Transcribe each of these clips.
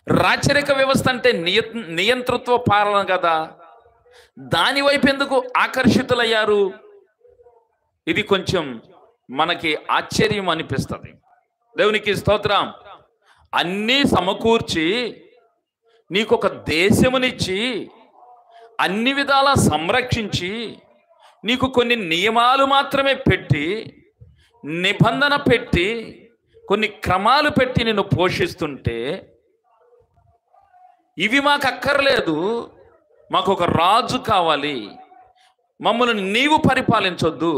రాచరిక వ్యవస్థ అంటే నియంతృత్వ పాలన కదా, దాని వైపు ఎందుకు ఆకర్షితులయ్యారు? ఇది కొంచెం మనకి ఆశ్చర్యం అనిపిస్తుంది. దేవునికి స్తోత్రం. అన్నీ సమకూర్చి నీకు ఒక దేశమునిచ్చి అన్ని విధాలా సంరక్షించి నీకు కొన్ని నియమాలు మాత్రమే పెట్టి, నిబంధన పెట్టి, కొన్ని క్రమాలు పెట్టి నిన్ను పోషిస్తుంటే, ఇవి మాకు అక్కర్లేదు, మాకు ఒక రాజు కావాలి, మమ్మల్ని నీవు పరిపాలించొద్దు,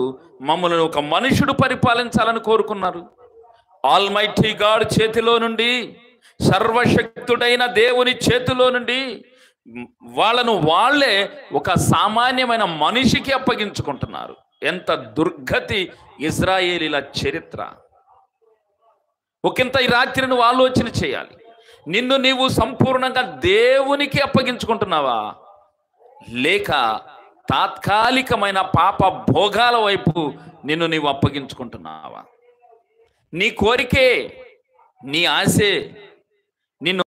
మమ్మల్ని ఒక మనుషుడు పరిపాలించాలని కోరుకున్నారు. ఆల్మైటీ గాడ్ చేతిలో నుండి, సర్వశక్తుడైన దేవుని చేతిలో నుండి వాళ్ళను వాళ్ళే ఒక సామాన్యమైన మనిషికి అప్పగించుకుంటున్నారు. ఎంత దుర్గతి ఇజ్రాయేలీల చరిత్ర! ఒకంత ఈ రాత్రి నువ్వు ఆలోచన చేయాలి. నిన్ను నీవు సంపూర్ణంగా దేవునికి అప్పగించుకుంటున్నావా, లేక తాత్కాలికమైన పాప భోగాల వైపు నిన్ను నీవు అప్పగించుకుంటున్నావా? నీ కోరికే, నీ ఆశే నిన్ను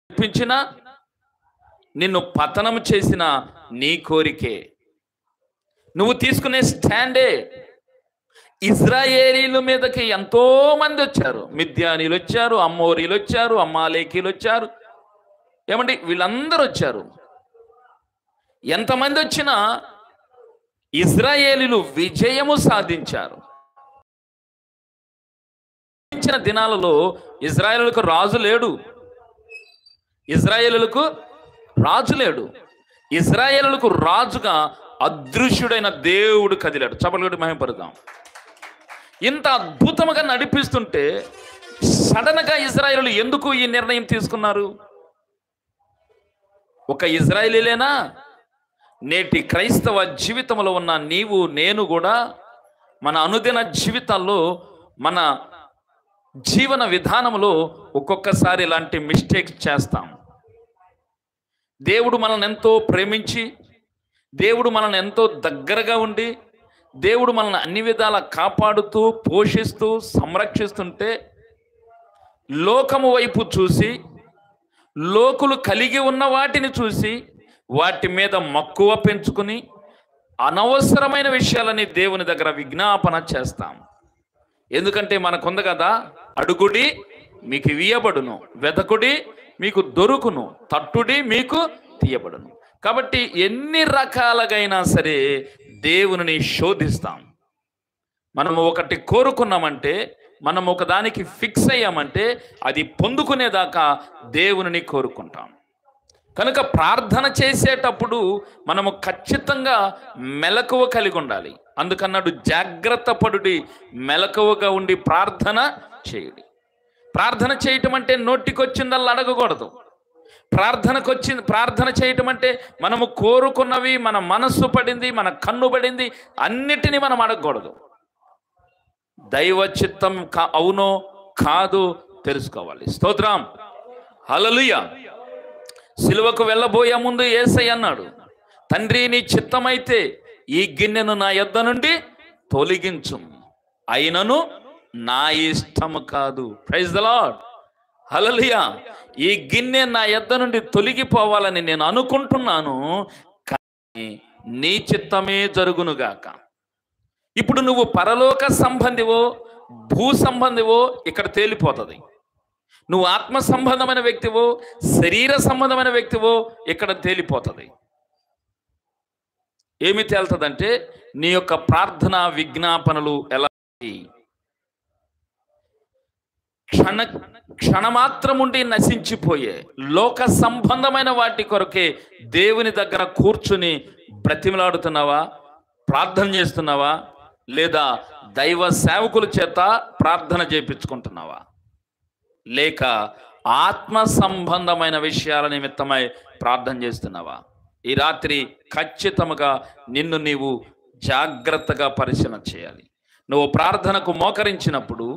ఒప్పించిన, నిన్ను పతనం చేసిన నీ కోరికే. నువ్వు తీసుకునే స్టాండే. ఇజ్రాయేలీల మీదకి ఎంతో మంది వచ్చారు. మిద్యానీలు వచ్చారు, అమ్మోరీలు వచ్చారు, అమ్మాలేకీలు వచ్చారు. ఏమండి, వీళ్ళందరూ వచ్చారు. ఎంతమంది వచ్చినా ఇజ్రాయేలీలు విజయము సాధించారు. దినాలలో ఇజ్రాయేలులకు రాజు లేడు. ఇజ్రాయేలులకు రాజు లేడు. ఇజ్రాయేలులకు రాజుగా అదృశ్యుడైన దేవుడు కదిలాడు. చపలుడు మహిమపడదాం. ఇంత అద్భుతముగా నడిపిస్తుంటే సడన్ గా ఇజ్రాయేలు ఎందుకు ఈ నిర్ణయం తీసుకున్నారు? ఒక ఇజ్రాయేలీలేనా? నేటి క్రైస్తవ జీవితంలో ఉన్న నీవు నేను కూడా మన అనుదిన జీవితాల్లో, మన జీవన విధానంలో ఒక్కొక్కసారి ఇలాంటి మిస్టేక్స్ చేస్తాం. దేవుడు మనల్ని ఎంతో ప్రేమించి, దేవుడు మనల్ని ఎంతో దగ్గరగా ఉండి, దేవుడు మనల్ని అన్ని విధాలా కాపాడుతూ, పోషిస్తూ, సంరక్షిస్తుంటే లోకము వైపు చూసి, లోకులు కలిగి ఉన్న వాటిని చూసి వాటి మీద మక్కువ పెంచుకుని అనవసరమైన విషయాలని దేవుని దగ్గర విజ్ఞాపన చేస్తాం. ఎందుకంటే మనకుంది కదా, అడుగుడి మీకు ఇయ్యబడును, వెదకుడి మీకు దొరుకును, తట్టుడి మీకు తీయబడును. కాబట్టి ఎన్ని రకాలుగైనా సరే దేవుని శోధిస్తాం. మనము ఒకటి కోరుకున్నామంటే, మనం ఒకదానికి ఫిక్స్ అయ్యామంటే అది పొందుకునేదాకా దేవుని కోరుకుంటాం. కనుక ప్రార్థన చేసేటప్పుడు మనము ఖచ్చితంగా మెలకువ కలిగి ఉండాలి. అందుకన్నాడు, జాగ్రత్త పడుడి, మెలకువగా ఉండి ప్రార్థన చేయుడి. ప్రార్థన చేయటం అంటే నోటికొచ్చిందల్లా అడగకూడదు. ప్రార్థన చేయటం అంటే మనము కోరుకున్నవి, మన మనస్సు పడింది, మన కన్ను పడింది అన్నిటినీ మనం అడగకూడదు. దైవ చిత్తం అవునో కాదో తెలుసుకోవాలి. స్తోత్రం, హల్లెలూయా. సిలువకు వెళ్ళబోయే ముందు యేసయ్య అన్నాడు, తండ్రి నీ చిత్తమైతే ఈ గిన్నెను నా యొద్ద నుండి తొలగించు, అయినను నా ఇష్టము కాదు. ప్రైజ్ ది లార్డ్, హల్లెలూయా. ఈ గిన్నె నా యొద్ద నుండి తొలగిపోవాలని నేను అనుకుంటున్నాను, కానీ నీ చిత్తమే జరుగునుగాక. ఇప్పుడు నువ్వు పరలోక సంబంధివో భూ సంబంధివో ఇక్కడ తేలిపోతుంది. నువ్వు ఆత్మ సంబంధమైన వ్యక్తివో శరీర సంబంధమైన వ్యక్తివో ఇక్కడ తేలిపోతుంది. ఏమి తేలుతుందంటే నీ యొక్క ప్రార్థన విజ్ఞాపనలు ఎలా క్షణమాత్రముండి నశించిపోయే లోక సంబంధమైన వాటి కొరకే దేవుని దగ్గర కూర్చుని బ్రతిమలాడుతున్నావా, ప్రార్థన చేస్తున్నావా, లేదా దైవ సేవకుల చేత ప్రార్థన చేయించుకుంటున్నావా, లేక ఆత్మ సంబంధమైన విషయాల నిమిత్తమై ప్రార్థన చేస్తున్నావా? ఈ రాత్రి ఖచ్చితంగా నిన్ను నీవు జాగ్రత్తగా పరిశీలన చేయాలి. నువ్వు ప్రార్థనకు మోకరించినప్పుడు,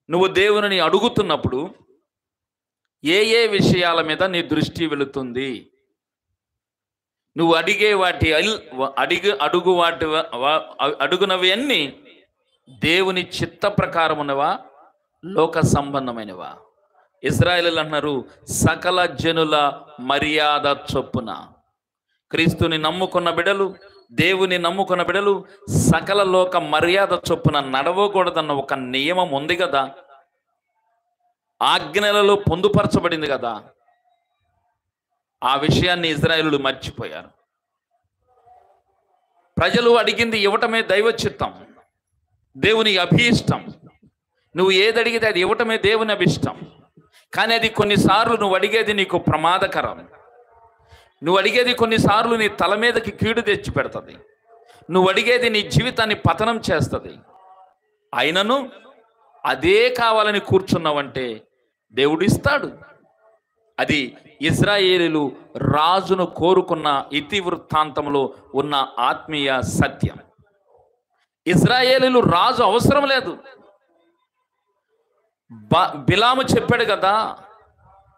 నువ్వు దేవుని అడుగుతున్నప్పుడు ఏ ఏ విషయాల మీద నీ దృష్టి వెళుతుంది? నువ్వు అడిగే వాటి అడుగునవి అన్నీ దేవుని చిత్త ప్రకారం ఉన్నవా, లోక సంబంధమైనవా? ఇజ్రాయేలీలు అంటున్నారు సకల జనుల మర్యాద చొప్పున. క్రీస్తుని నమ్ముకున్న బిడలు, దేవుని నమ్ముకున్న బిడలు సకల లోక మర్యాద చొప్పున నడవకూడదన్న ఒక నియమం ఉంది కదా, ఆజ్ఞలలో పొందుపరచబడింది కదా. ఆ విషయాన్ని ఇజ్రాయేలీలు మర్చిపోయారు. ప్రజలు అడిగింది ఇవ్వటమే దైవ చిత్తం, దేవుని అభీష్టం. నువ్వు ఏది అడిగితే అది ఇవ్వటమే దేవుని అభిష్టం. కానీ అది కొన్నిసార్లు నువ్వు అడిగేది నీకు ప్రమాదకరం. నువ్వు అడిగేది కొన్నిసార్లు నీ తల మీదకి కీడు తెచ్చి పెడుతుంది. నువ్వు అడిగేది నీ జీవితాన్ని పతనం చేస్తుంది. అయినను అదే కావాలని కూర్చున్నావంటే దేవుడు ఇస్తాడు. అది ఇజ్రాయేలీలు రాజును కోరుకున్న ఇతివృత్తాంతంలో ఉన్న ఆత్మీయ సత్యం. ఇజ్రాయేలీలు రాజు అవసరం లేదు. బిలాము చెప్పాడు కదా,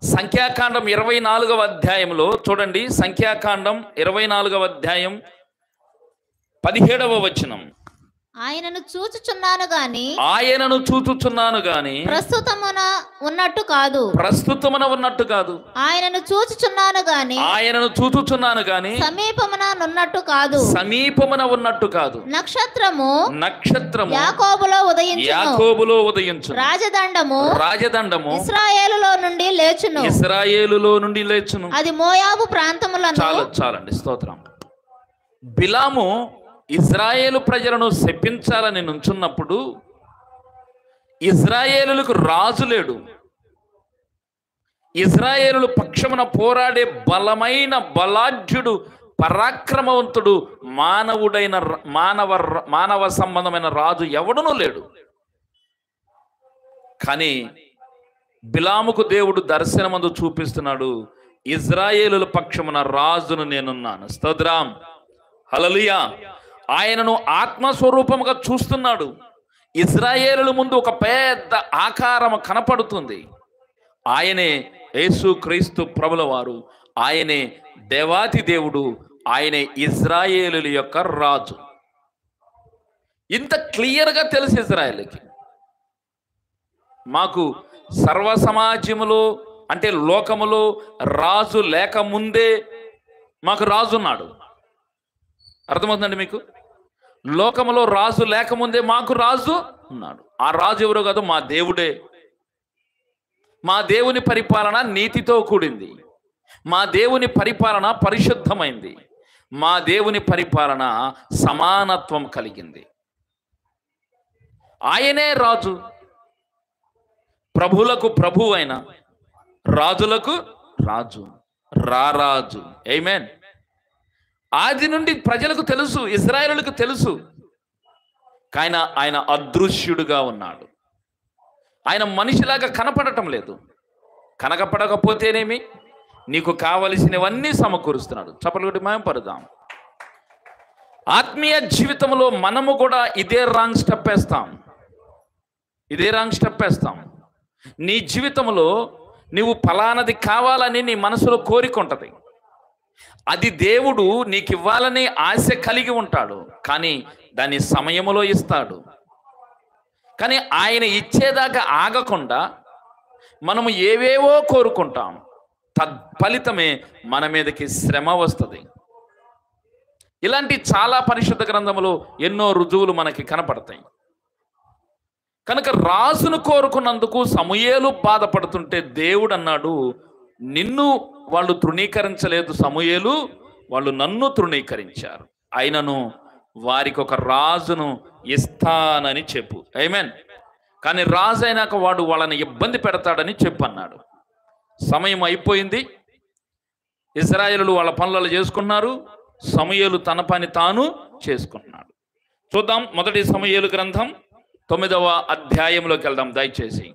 సంఖ్యాకాండం 24వ అధ్యాయంలో చూడండి. సంఖ్యాకాండం 24వ అధ్యాయం 17వ వచనం. ఆయనను చూచుచున్నాను గాని ప్రస్తుతమున ఉన్నట్టు కాదు. ఆయనను చూచుచున్నాను గాని సమీపమున ఉన్నట్టు కాదు. నక్షత్రము యాకోబులో ఉదయించును. రాజదండము ఇశ్రాయేలులో నుండి లేచును. అది మోయాబు ప్రాంతములను. చాలండి, స్తోత్రం. బిలాము ఇజ్రాయేలు ప్రజలను శపించాలని నుంచున్నప్పుడు ఇజ్రాయేలులకు రాజు లేడు. ఇజ్రాయేలు పక్షమున పోరాడే బలమైన బలాఢ్యుడు, పరాక్రమవంతుడు, మానవ సంబంధమైన రాజు ఎవడునూ లేడు. కానీ బిలాముకు దేవుడు దర్శనమందు చూపిస్తున్నాడు, ఇజ్రాయేలుల పక్షమున రాజును నేనున్నాను. స్తోత్రం, హల్లెలూయా. ఆయనను ఆత్మస్వరూపముగా చూస్తున్నాడు. ఇజ్రాయేలుల ముందు ఒక పెద్ద ఆకారం కనపడుతుంది. ఆయనే యేసు క్రీస్తు ప్రభుల వారు. ఆయనే దేవాతి దేవుడు. ఆయనే ఇజ్రాయేలుల యొక్క రాజు. ఇంత క్లియర్గా తెలుసు ఇజ్రాయేలుకి. మాకు సర్వ సమాజములో అంటే లోకములో రాజు లేకముందే మాకు రాజు ఉన్నాడు. అర్థమవుతుందండి మీకు? లోకములో రాజు లేకముందే మాకు రాజు ఉన్నాడు. ఆ రాజు ఎవరో కాదు, మా దేవుడే. మా దేవుని పరిపాలన నీతితో కూడింది. మా దేవుని పరిపాలన పరిశుద్ధమైంది. మా దేవుని పరిపాలన సమానత్వం కలిగింది. ఆయనే రాజు, ప్రభువులకు ప్రభు అయిన రాజులకు రాజు, రారాజు. ఆమేన్. ఆది నుండి ప్రజలకు తెలుసు, ఇజ్రాయేలులకు తెలుసు. కానీ ఆయన అదృశ్యుడుగా ఉన్నాడు. ఆయన మనిషిలాగా కనపడటం లేదు. కనపడకపోతేనేమి, నీకు కావలసినవన్నీ సమకూరుస్తున్నాడు. చప్పట్లు కొట్టి మహిమపరుద్దాం. ఆత్మీయ జీవితంలో మనము కూడా ఇదే రాంగ్ స్టెప్ వేస్తాం. నీ జీవితంలో నువ్వు ఫలానది కావాలని నీ మనసులో కోరిక ఉంటుంది. అది దేవుడు నీకు ఇవ్వాలని ఆశ కలిగి ఉంటాడు. కానీ దాని సమయములో ఇస్తాడు. కానీ ఆయన ఇచ్చేదాకా ఆగకుండా మనము ఏవేవో కోరుకుంటాం. తత్ఫలితమే మన మీదకి శ్రమ వస్తుంది. ఇలాంటి చాలా పరిశుద్ధ గ్రంథములో ఎన్నో రుజువులు మనకి కనపడతాయి. కనుక రాజును కోరుకున్నందుకు సమూయేలు బాధపడుతుంటే దేవుడు అన్నాడు, నిన్ను వాళ్ళు తృణీకరించలేదు సమూయేలు, వాళ్ళు నన్ను తృణీకరించారు. అయినను వారికి ఒక రాజును ఇస్తానని చెప్పు. ఆమేన్. కానీ రాజు అయినాక వాడు వాళ్ళని ఇబ్బంది పెడతాడని చెప్పన్నాడు. సమయం అయిపోయింది. ఇశ్రాయేలులు వాళ్ళ పనులు చేసుకున్నారు. సమూయేలు తన పని తాను చేసుకున్నాడు. చూద్దాం, మొదటి సమూయేలు గ్రంథం 9వ అధ్యాయంలోకి వెళ్దాం. దయచేసి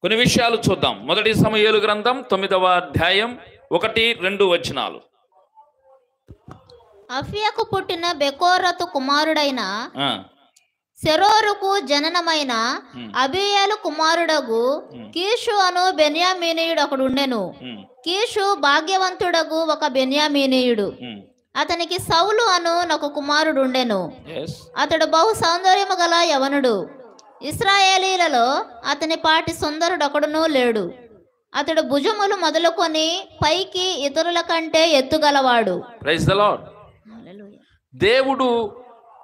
కొన్ని విషయాలు చూద్దాం. మొదటి సమూయేలు గ్రంథం 9వ అధ్యాయం 1-2 వచనాలు. అఫ్యకు పుట్టిన బెకోరతు కుమారుడైన సెరోరుకు జననమైన అబీయేలు కుమారుడగు కీషు అను బెన్యామీనీయుడు ఒకడు ఉండెను. కీషు భాగ్యవంతుడగు ఒక బెన్యామీనీయుడు. అతనికి సౌలు అను ఒక కుమారుడు ఉండెను. అతడు బహు సౌందర్యము గల యవనుడు. ఇశ్రాయేలీలలో అతని పాటి సుందరుడొకడునూ లేడు. అతడు భుజములు మొదలుకొని పైకి ఇతరుల కంటే ఎత్తుగలవాడు. Praise the lord. దేవుడు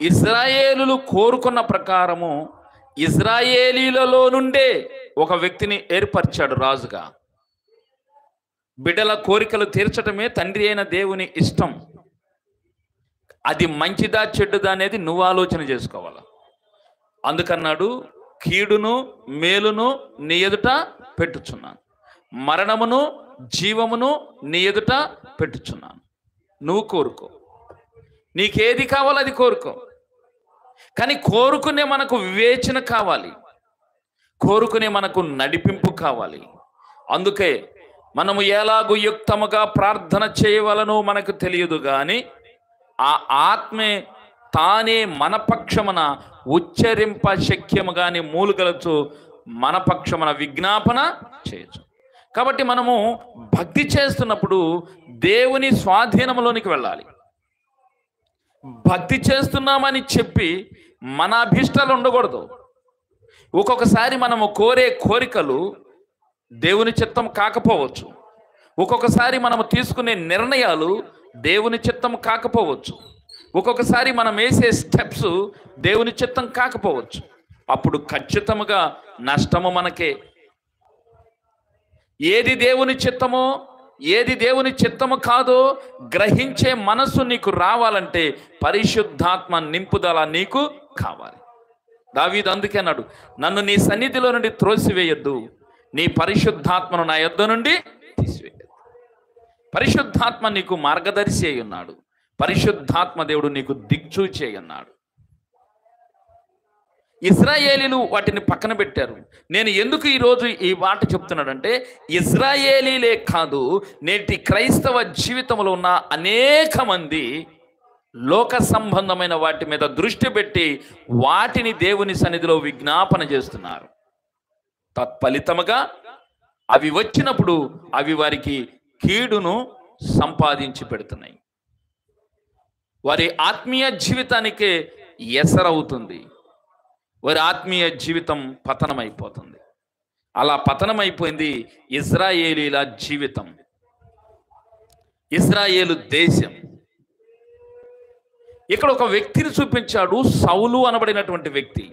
ఇశ్రాయేలులు కోరుకున్న ప్రకారము ఇశ్రాయేలీలలో నుండే ఒక వ్యక్తిని ఏర్పరిచాడు రాజుగా. బిడ్డల కోరికలు తీర్చటమే తండ్రి అయిన దేవుని ఇష్టం. అది మంచిదా చెడ్డుదా అనేది నువ్వు ఆలోచన చేసుకోవాలి. అందుకన్నాడు, కీడును మేలును నీ ఎదుట పెట్టుచున్నాను, మరణమును జీవమును నీ ఎదుట పెట్టుచున్నాను. నువ్వు కోరుకో, నీకేది కావాలో అది కోరుకో. కానీ కోరుకునే మనకు వివేచన కావాలి, కోరుకునే మనకు నడిపింపు కావాలి. అందుకే మనము ఎలాగూ యుక్తముగా ప్రార్థన చేయవలనో మనకు తెలియదు, కానీ ఆ ఆత్మే తానే మన పక్షమున ఉచ్చరింప శక్యము గాని మూలుగలచు మన పక్షమున విజ్ఞాపన చేయొచ్చు. కాబట్టి మనము భక్తి చేస్తున్నప్పుడు దేవుని స్వాధీనంలోనికి వెళ్ళాలి. భక్తి చేస్తున్నామని చెప్పి మన అభిష్టాలు ఉండకూడదు. ఒక్కొక్కసారి మనము కోరే కోరికలు దేవుని చిత్తం కాకపోవచ్చు. ఒక్కొక్కసారి మనము తీసుకునే నిర్ణయాలు దేవుని చిత్తం కాకపోవచ్చు. ఒక్కొక్కసారి మనం వేసే స్టెప్స్ దేవుని చిత్తం కాకపోవచ్చు. అప్పుడు ఖచ్చితంగా నష్టము మనకే. ఏది దేవుని చిత్తమో ఏది దేవుని చిత్తము కాదో గ్రహించే మనస్సు నీకు రావాలంటే పరిశుద్ధాత్మ నింపుదల నీకు కావాలి. దావీదు అందుకే అన్నాడు, నన్ను నీ సన్నిధిలో నుండి త్రోసివేయొద్దు, నీ పరిశుద్ధాత్మను నా యొద్ద నుండి తీసివేయద్దు. పరిశుద్ధాత్మ నీకు మార్గదర్శి అయి ఉన్నాడు. పరిశుద్ధాత్మ దేవుడు నీకు దిక్చూచి అయి ఉన్నాడు. ఇశ్రాయేలీలు వాటిని పక్కన పెట్టారు. నేను ఎందుకు ఈరోజు ఈ మాట చెప్తున్నాడంటే, ఇశ్రాయేలీలే కాదు, నేటి క్రైస్తవ జీవితంలో ఉన్న అనేక మంది లోక సంబంధమైన వాటి మీద దృష్టి పెట్టి వాటిని దేవుని సన్నిధిలో విజ్ఞాపన చేస్తున్నారు. తత్ఫలితముగా అవి వచ్చినప్పుడు అవి వారికి కీడును సంపాదించి పెడుతున్నాయి. వారి ఆత్మీయ జీవితానికే ఎసరవుతుంది. వారి ఆత్మీయ జీవితం పతనమైపోతుంది. అలా పతనమైపోయింది ఇశ్రాయేలీల జీవితం, ఇశ్రాయేలు దేశం. ఇక్కడ ఒక వ్యక్తిని చూపించాడు, సౌలు అనబడినటువంటి వ్యక్తి.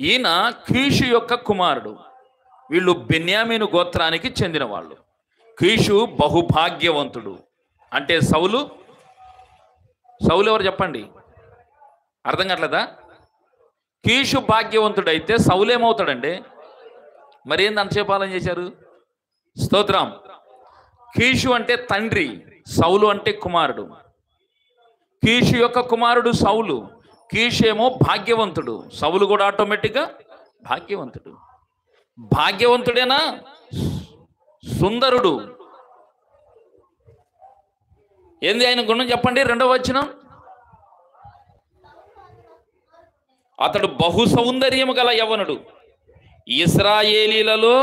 ఈయన కీషు యొక్క కుమారుడు. వీళ్ళు బెన్యామీను గోత్రానికి చెందిన వాళ్ళు. కీషు బహుభాగ్యవంతుడు. అంటే సౌలు ఎవరు చెప్పండి? అర్థం కావట్లేదా? కీషు భాగ్యవంతుడైతే సౌలు ఏమవుతాడండి? మరి ఏంది అంతసేపాలన చేశారు? స్తోత్రం. కీషు అంటే తండ్రి, సౌలు అంటే కుమారుడు. కీషు యొక్క కుమారుడు సౌలు. కీషు ఏమో భాగ్యవంతుడు, సౌలు కూడా ఆటోమేటిక్గా భాగ్యవంతుడు. భాగ్యవంతుడేనా? సుందరుడు. ఏంది ఆయన గుణం చెప్పండి? 2వ వచనం, అతడు బహు సౌందర్యము గల యవ్వనుడు, ఇశ్రాయేలీలలో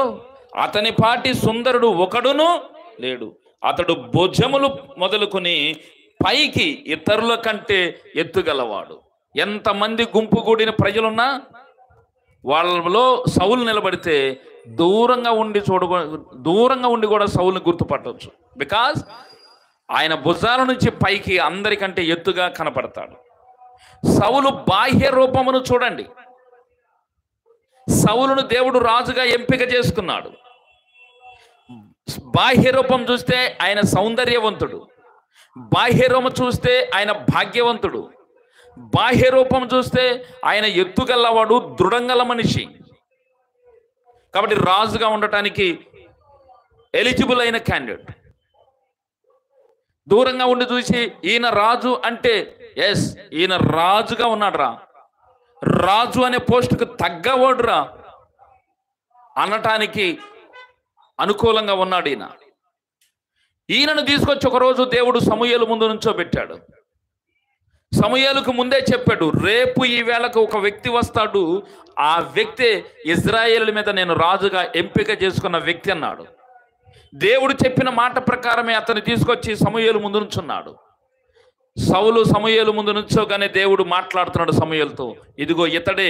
అతని పాటి సుందరుడు ఒకడును లేడు. అతడు భుజములు మొదలుకొని పైకి ఇతరుల కంటే ఎత్తుగలవాడు. ఎంతమంది గుంపు కూడిన ప్రజలున్నా వాళ్ళలో సౌలు నిలబడితే దూరంగా ఉండి కూడా సౌలుని గుర్తుపట్టవచ్చు. బికాజ్ ఆయన భుజాల నుంచి పైకి అందరికంటే ఎత్తుగా కనపడతాడు. సౌలు బాహ్య రూపమును చూడండి. సౌలును దేవుడు రాజుగా ఎంపిక చేసుకున్నాడు. బాహ్య రూపం చూస్తే ఆయన సౌందర్యవంతుడు, బాహ్య రూపం చూస్తే ఆయన భాగ్యవంతుడు, బాహ్య రూపం చూస్తే ఆయన ఎత్తుగలవాడు, దృఢంగల మనిషి. కాబట్టి రాజుగా ఉండటానికి ఎలిజిబుల్ అయిన క్యాండిడేట్. దూరంగా ఉండి చూసి ఈయన రాజు అంటే ఎస్ ఈయన రాజుగా ఉన్నాడు రా, రాజు అనే పోస్టుకు తగ్గవాడురా అనటానికి అనుకూలంగా ఉన్నాడు ఈయన. ఈయనను తీసుకొచ్చి ఒకరోజు దేవుడు సమూయేలు ముందు నుంచోబెట్టాడు. సమూయేలుకు ముందే చెప్పాడు, రేపు ఈ వేళకు ఒక వ్యక్తి వస్తాడు, ఆ వ్యక్తి ఇశ్రాయేలు మీద నేను రాజుగా ఎంపిక చేసుకున్న వ్యక్తి అన్నాడు. దేవుడు చెప్పిన మాట ప్రకారమే అతన్ని తీసుకొచ్చి సమూయేలు ముందు నుంచున్నాడు. సౌలు సమూయేలు ముందు నుంచోగానే దేవుడు మాట్లాడుతున్నాడు సమూయేలుతో, ఇదిగో ఇతడే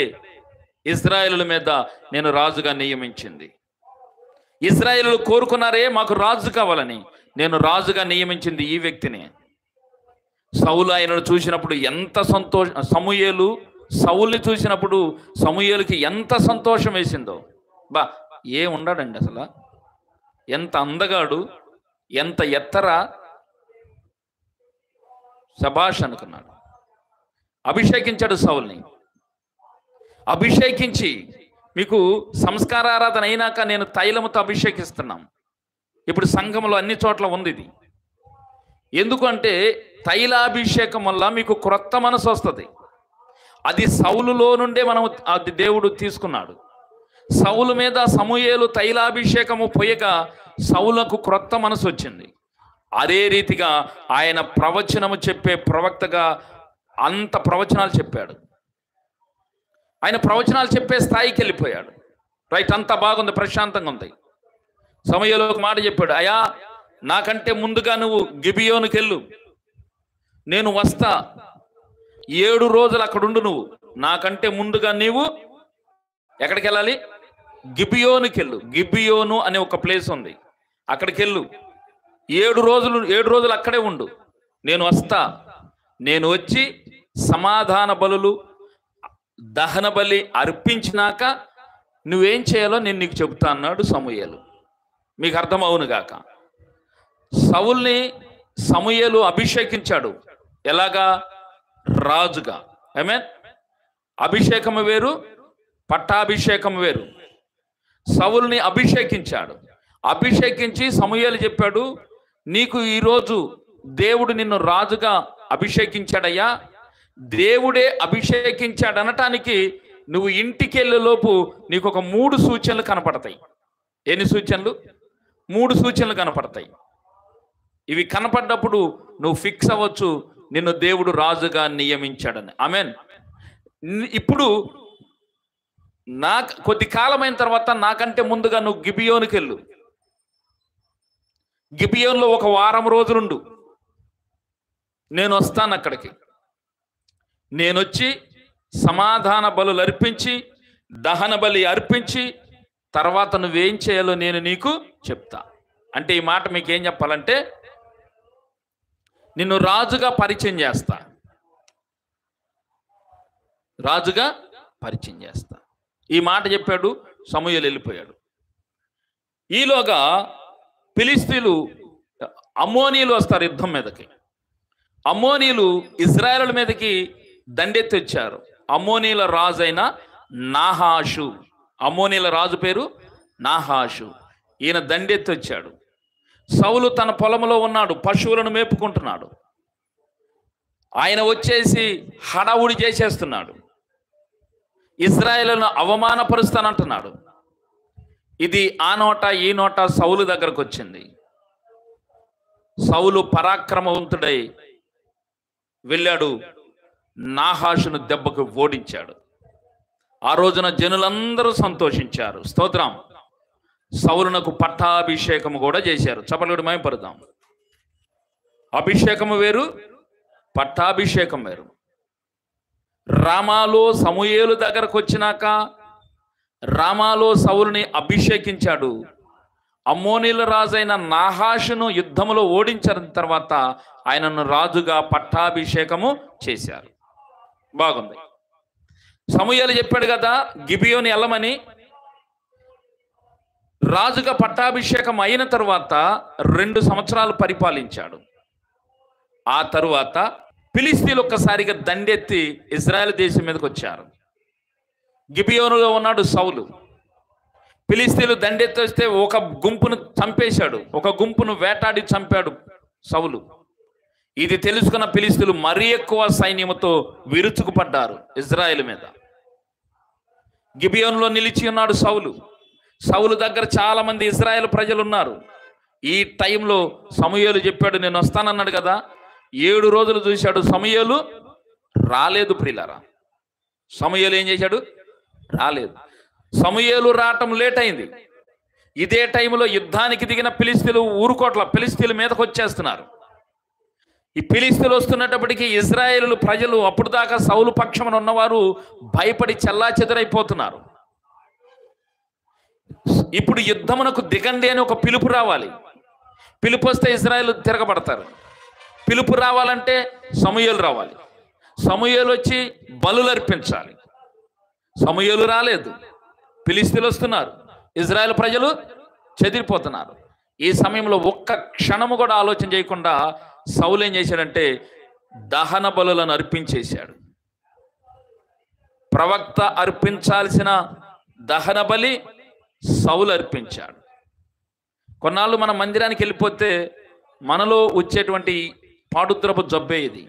ఇశ్రాయేలుల మీద నేను రాజుగా నియమించింది. ఇశ్రాయేలు కోరుకున్నారే మాకు రాజు కావాలని, నేను రాజుగా నియమించింది ఈ వ్యక్తిని. సౌలు ఆయనను చూసినప్పుడు ఎంత సౌలుని చూసినప్పుడు సమూయేలుకి ఎంత సంతోషం వేసిందో. ఉండడండి అసలు, ఎంత అందగాడు, ఎంత ఎత్తర, శభాష్ అనుకున్నాడు. అభిషేకించాడు సౌల్ని. అభిషేకించి, మీకు సంస్కారారాధన అయినాక నేను తైలముతో అభిషేకిస్తున్నాం. ఇప్పుడు సంఘంలో అన్ని చోట్ల ఉంది ఇది. ఎందుకంటే తైలాభిషేకం వల్ల మీకు క్రొత్త మనసు వస్తుంది. అది సౌలులో నుండే అది దేవుడు తీసుకున్నాడు. సౌలు మీద సమూయేలు తైలాభిషేకము పోయగా సౌలకు క్రొత్త మనసు వచ్చింది. అదే రీతిగా ఆయన ప్రవచనము చెప్పే ప్రవక్తగా అంత ప్రవచనాలు చెప్పాడు. ఆయన ప్రవచనాలు చెప్పే స్థాయికి వెళ్ళిపోయాడు. రైట్, అంతా బాగుంది, ప్రశాంతంగా ఉంది. సమూయేలు ఒక మాట చెప్పాడు, అయ్యా నాకంటే ముందుగా నువ్వు గిబియోనుకి వెళ్ళు, నేను వస్తా, 7 రోజులు అక్కడ ఉండు. నువ్వు నాకంటే ముందుగా నీవు ఎక్కడికి వెళ్ళాలి? గిబియోనుకి వెళ్ళు. గిబియోను అనే ఒక ప్లేస్ ఉంది, అక్కడికి వెళ్ళు. 7 రోజులు అక్కడే ఉండు. నేను వస్తా. నేను వచ్చి సమాధాన బలులు, దహన బలి అర్పించినాక నువ్వేం చేయాలో నేను నీకు చెబుతా అన్నాడు సమూయేలు. మీకు అర్థమవును గాక. సౌల్ని సమూయేలు అభిషేకించాడు. ఎలాగా? రాజుగా. ఆమేన్. అభిషేకం వేరు, పట్టాభిషేకం వేరు. సౌల్ని అభిషేకించాడు. అభిషేకించి సమూయేలు చెప్పాడు, నీకు ఈరోజు దేవుడు నిన్ను రాజుగా అభిషేకించాడయ్యా. దేవుడే అభిషేకించాడు అనటానికి నువ్వు ఇంటికి వెళ్ళేలోపు నీకు ఒక 3 సూచనలు కనపడతాయి. ఎన్ని సూచనలు? 3 సూచనలు కనపడతాయి. ఇవి కనపడ్డప్పుడు నువ్వు ఫిక్స్ అవ్వచ్చు, నిన్ను దేవుడు రాజుగా నియమించాడని. ఆమేన్. ఇప్పుడు కొద్ది కాలమైన తర్వాత నాకంటే ముందుగా నువ్వు గిబియోనుకి వెళ్ళు. గిబియోన్లో ఒక 1 వారం రోజులుండు. నేను వస్తాను అక్కడికి. నేనొచ్చి సమాధాన బలులు అర్పించి, దహన బలి అర్పించి, తర్వాత నువ్వేం చేయాలో నేను నీకు చెప్తా. అంటే ఈ మాట మీకు ఏం చెప్పాలంటే, నిన్ను రాజుగా పరిచయం చేస్తా, రాజుగా పరిచయం చేస్తా. ఈ మాట చెప్పాడు. సమూయేలు వెళ్ళిపోయాడు. ఈలోగా ఫిలిష్తీయులు, అమ్మోనీయులు వస్తారు యుద్ధం మీదకి. అమ్మోనీయులు ఇశ్రాయేలుల మీదకి దండెత్తి వచ్చారు. అమ్మోనీయుల రాజు అయిన నాహాషు, అమ్మోనీయుల రాజు పేరు నాహాషు, ఈయన దండెత్తి వచ్చాడు. సౌలు తన పొలంలో ఉన్నాడు, పశువులను మేపుకుంటున్నాడు. ఆయన వచ్చేసి హడావుడి చేసేస్తున్నాడు, ఇశ్రాయేలును అవమానపరుస్తానంటున్నాడు. ఇది ఆ నోట ఈ నోట సౌలు దగ్గరకు వచ్చింది. సౌలు పరాక్రమవంతుడై వెళ్ళాడు, నాహాషును దెబ్బకు ఓడించాడు. ఆ రోజున జనులందరూ సంతోషించారు. స్తోత్రం. సౌలునకు పట్టాభిషేకము కూడా చేశారు. చపలుడి మహిమపడదాం. అభిషేకము వేరు, పట్టాభిషేకం వేరు. రామాలో సమూయేలు దగ్గరకు వచ్చినాక రామాలో సౌలుని అభిషేకించాడు. అమ్మోనీల రాజైన నాహాషును యుద్ధములో ఓడించిన తర్వాత ఆయనను రాజుగా పట్టాభిషేకము చేశారు. బాగుంది. సమూయేలు చెప్పాడు కదా గిబియోని వెళ్ళమని. రాజుగా పట్టాభిషేకం అయిన తరువాత 2 సంవత్సరాలు పరిపాలించాడు. ఆ తరువాత ఫిలిష్తీయులు ఒక్కసారిగా దండెత్తి ఇశ్రాయేలు దేశం మీదకి వచ్చారు. గిబియోనులో ఉన్నాడు సౌలు. ఫిలిష్తీయులు దండెత్తి వస్తే ఒక గుంపును చంపేశాడు, ఒక గుంపును వేటాడి చంపాడు సౌలు. ఇది తెలుసుకున్న ఫిలిష్తీయులు మరీ ఎక్కువ సైన్యముతో విరుచుకుపడ్డారు ఇజ్రాయేలు మీద. గిబియోనులో నిలిచి ఉన్నాడు సౌలు. సౌలు దగ్గర చాలా మంది ఇజ్రాయేల్ ప్రజలు ఉన్నారు. ఈ టైంలో సమూయేలు చెప్పాడు, నేను వస్తానన్నాడు కదా. 7 రోజులు చూశాడు, సమూయేలు రాలేదు. ప్రియులారా, సమూయేలు ఏం చేశాడు? రాలేదు. సమూయేలు రావటం లేట్ అయింది. ఇదే టైంలో యుద్ధానికి దిగిన ఫిలిష్తీయులు ఊరుకోట్ల, ఫిలిష్తీయుల మీదకి వచ్చేస్తున్నారు. ఈ ఫిలిష్తీయులు వస్తున్నప్పటికీ ఇజ్రాయేలు ప్రజలు అప్పుడు దాకా సౌలు పక్షమున ఉన్నవారు భయపడి చెల్లాచెదరైపోతున్నారు. ఇప్పుడు యుద్ధమునకు దిగండి అని ఒక పిలుపు రావాలి. పిలుపు వస్తే ఇజ్రాయేలు తిరగబడతారు. పిలుపు రావాలంటే సమూయేలు రావాలి. సమూయేలు వచ్చి బలులు అర్పించాలి. సమూయేలు రాలేదు, ఫిలిష్తీయులు వస్తున్నారు, ఇజ్రాయేల్ ప్రజలు చెదిరిపోతున్నారు. ఈ సమయంలో ఒక్క క్షణము కూడా ఆలోచన చేయకుండా సౌలు ఏం చేశాడంటే దహన బలులను అర్పించేశాడు. ప్రవక్త అర్పించాల్సిన దహన బలి సౌలు అర్పించాడు. కొన్నాళ్ళు మన మందిరానికి వెళ్ళిపోతే మనలో వచ్చేటువంటి పాడుద్రపు జబ్బే ఇది.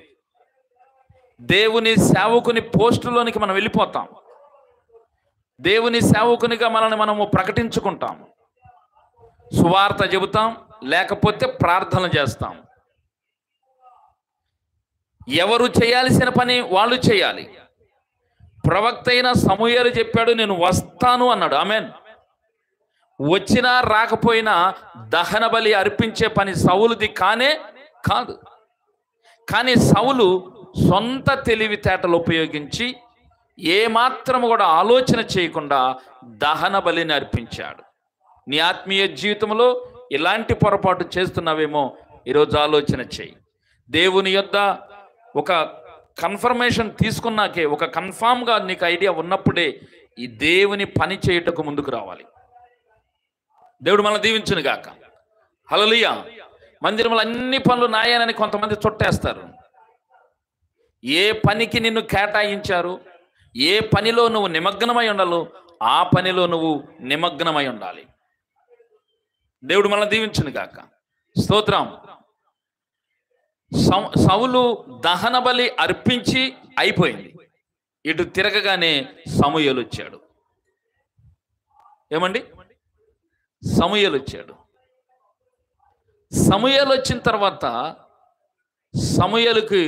దేవుని సేవకుని పోస్టులోనికి మనం వెళ్ళిపోతాం. దేవుని సేవకునిగా మనల్ని మనము ప్రకటించుకుంటాం. సువార్త చెబుతాం, లేకపోతే ప్రార్థన చేస్తాం. ఎవరు చేయాల్సిన పని వాళ్ళు చేయాలి. ప్రవక్త అయిన సమూయేలు చెప్పాడు, నేను వస్తాను అన్నాడు. ఆమేన్. వచ్చినా రాకపోయినా దహన బలి అర్పించే పని సౌలుది కానే కాదు. కానీ సౌలు సొంత తెలివితేటలు ఉపయోగించి ఏమాత్రము కూడా ఆలోచన చేయకుండా దహన బలిని అర్పించాడు. నీ ఆత్మీయ జీవితంలో ఇలాంటి పొరపాటు చేస్తున్నావేమో ఈరోజు ఆలోచన చేయి. దేవుని యొద్ద ఒక కన్ఫర్మేషన్ తీసుకున్నాకే, ఒక కన్ఫామ్గా నీకు ఐడియా ఉన్నప్పుడే ఈ దేవుని పని చేయుటకు ముందుకు రావాలి. దేవుడు మనల్ని దీవించును గాక. హల్లెలూయా. మందిరంలో అన్ని పనులు నాయనని కొంతమంది చుట్టేస్తారు. ఏ పనికి నిన్ను కేటాయించారు, ఏ పనిలో నువ్వు నిమగ్నమై ఉండాలో ఆ పనిలో నువ్వు నిమగ్నమై ఉండాలి. దేవుడు మనల్ని దీవించును గాక. స్తోత్రం. సౌలు దహన బలి అర్పించి అయిపోయింది. ఇటు తిరగగానే సమూయేలు వచ్చాడు. ఏమండి? సమూయేలు వచ్చాడు. సమూయేలు వచ్చిన తర్వాత సమూయేలుకి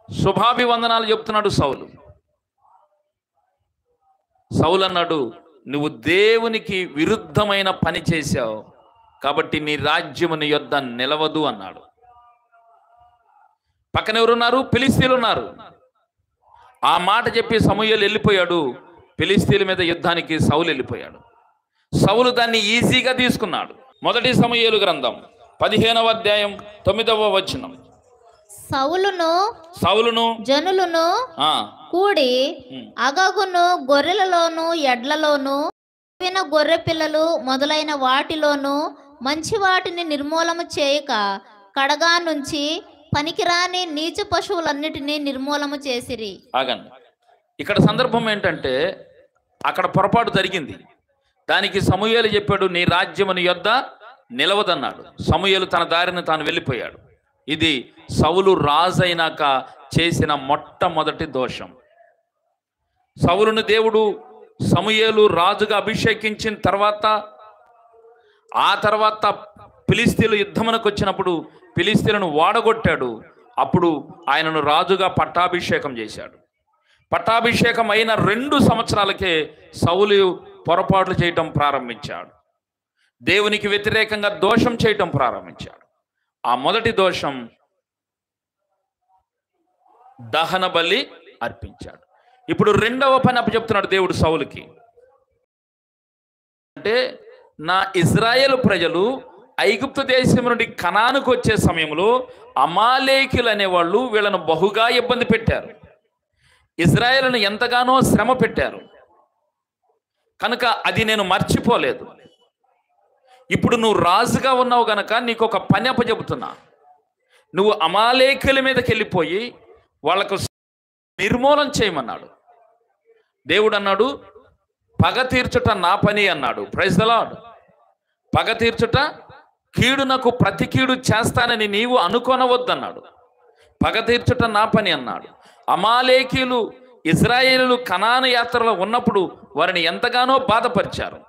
శుభాభివందనాలు చెప్తున్నాడు సౌలు. సౌలు అన్నాడు, నువ్వు దేవునికి విరుద్ధమైన పని చేశావు కాబట్టి నీ రాజ్యము నీ యొద్ద నిలవదు అన్నాడు. పక్కన ఎవరున్నారు? ఫిలిష్తీయులు ఉన్నారు. ఆ మాట చెప్పి సమూయేలు వెళ్ళిపోయాడు. ఫిలిష్తీయుల మీద యుద్ధానికి సౌలు వెళ్ళిపోయాడు. సౌలు దాన్ని ఈజీగా తీసుకున్నాడు. మొదటి సమూయేలు గ్రంథం 15వ అధ్యాయం 9వ వచనం. సౌలును జనులను కూడి అగగును గొర్రెలలోను ఎడ్లలోను గొర్రె పిల్లలు మొదలైన వాటిలోను మంచి వాటిని నిర్మూలము చేయక కడగా నుంచి పనికిరాని నీచ పశువులన్నిటినీ నిర్మూలము చేసిరి. ఆగండి. ఇక్కడ సందర్భం ఏంటంటే అక్కడ పొరపాటు జరిగింది. దానికి సమూయేలు చెప్పాడు, నీ రాజ్యము నీ యొద్ద నిలవదన్నాడు. సమూయేలు తన దారిని తాను వెళ్ళిపోయాడు. ఇది సౌలు రాజు అయినాక చేసిన మొట్టమొదటి దోషం. సౌలును దేవుడు సమూయేలు రాజుగా అభిషేకించిన తర్వాత ఆ తర్వాత ఫిలిష్తీయులు యుద్ధమునకు వచ్చినప్పుడు ఫిలిష్తీయులను వాడగొట్టాడు. అప్పుడు ఆయనను రాజుగా పట్టాభిషేకం చేశాడు. పట్టాభిషేకం అయిన 2 సంవత్సరాలకే సౌలు పొరపాట్లు చేయటం ప్రారంభించాడు. దేవునికి వ్యతిరేకంగా దోషం చేయటం ప్రారంభించాడు. ఆ మొదటి దోషం దహన బలి అర్పించాడు. ఇప్పుడు 2వ పని అప్పచెప్తున్నాడు దేవుడు సౌలుకి. అంటే నా ఇజ్రాయేలు ప్రజలు ఐగుప్తు దేశం నుండి కనానుకు వచ్చే సమయంలో అమాలేకీయులు అనేవాళ్ళు వీళ్ళను బహుగా ఇబ్బంది పెట్టారు. ఇజ్రాయేలును ఎంతగానో శ్రమ పెట్టారు. కనుక అది నేను మర్చిపోలేదు. ఇప్పుడు నువ్వు రాజుగా ఉన్నావు గనక నీకు ఒక పని అప్పచెబుతున్నా. నువ్వు అమాలేకీయుల మీదకి వెళ్ళిపోయి వాళ్ళకు నిర్మూలన చేయమన్నాడు. దేవుడు అన్నాడు, పగ తీర్చుట నా పని అన్నాడు. Praise the Lord. పగ తీర్చుట, కీడునకు ప్రతి కీడు చేస్తానని నీవు అనుకొనవద్దన్నాడు. పగ తీర్చుట నా పని అన్నాడు. అమాలేకీయులు ఇజ్రాయేలు కనాను యాత్రలో ఉన్నప్పుడు వారిని ఎంతగానో బాధపరిచారు.